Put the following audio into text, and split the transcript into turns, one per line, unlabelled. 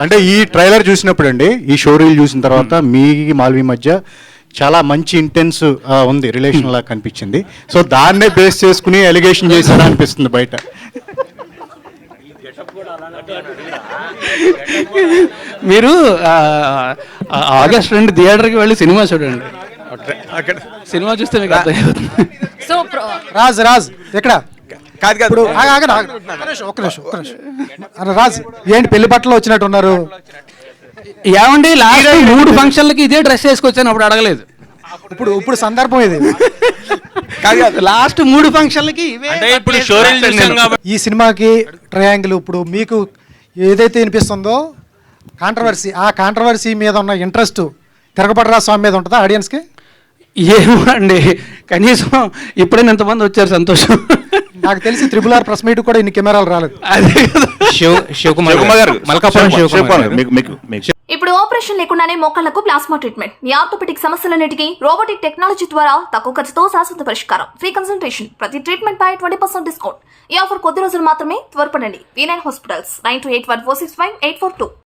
అంటే ఈ ట్రైలర్ చూసినప్పుడు అండి, ఈ షో రీల్ చూసిన తర్వాత మీ మాల్వి మధ్య చాలా మంచి ఇంటెన్స్ ఉంది, రిలేషన్ లాగా కనిపించింది. సో దాన్నే బేస్ చేసుకుని ఎలిగేషన్ చేశారా అనిపిస్తుంది బయట.
మీరు ఆగస్ట్ 2 థియేటర్కి వెళ్ళి సినిమా చూడండి.
అక్కడ
సినిమా చూస్తే మీకు అర్థమవుతుంది.
సో
రాజ్ ఎక్కడ
కాదు కాదు
ఇప్పుడు ఒక్క నిమిషం అరే రాజ్, ఏంటి పెళ్లి బట్టలు వచ్చినట్టు ఉన్నారు?
ఏమండి లాస్ట్ 3 ఫంక్షన్లకి ఇదే డ్రెస్ వేసుకొచ్చాను, అప్పుడు అడగలేదు.
ఇప్పుడు సందర్భం ఇది.
కాదు కాదు
లాస్ట్ 3 ఫంక్షన్లకి
అంటే ఇప్పుడు షోరీలు చూసాం కాబట్టి
ఈ సినిమాకి ట్రయాంగిల్ ఇప్పుడు మీకు ఏదైతే వినిపిస్తుందో కాంట్రవర్సీ, ఆ కాంట్రవర్సీ మీద ఉన్న ఇంట్రెస్ట్ తిరగబడరా స్వామి మీద ఉంటుందా ఆడియన్స్కి?
ఏమో అండి, కనీసం ఇప్పుడైనా ఎంతమంది వచ్చారు, సంతోషం.
నాకు తెలిసి RRR ప్రెస్ మీట్ కూడా ఇన్ని కెమెరాలు రాలేదు.
అదే కదా.
శివకుమార్ గారు మల్కాపురం శివకుమార్ గారు
ఇప్పుడు ఆపరేషన్ లేకుండానే మోకాళ్లకు ప్లాస్మా ట్రీట్మెంట్. మీ ఆర్థోపెటిక్ సమస్యలన్నిటికీ రోబోటిక్ టెక్నాలజీ ద్వారా తక్కువ ఖర్చుతో శాశ్వత పరిష్కారం. ఫ్రీ కన్సల్టేషన్, ప్రతి ట్రీట్మెంట్ పై 20% డిస్కౌంట్. ఈ ఆఫర్ కొద్ది రోజులు మాత్రమే, త్వరపడండి. V9 hospitals 9281465842.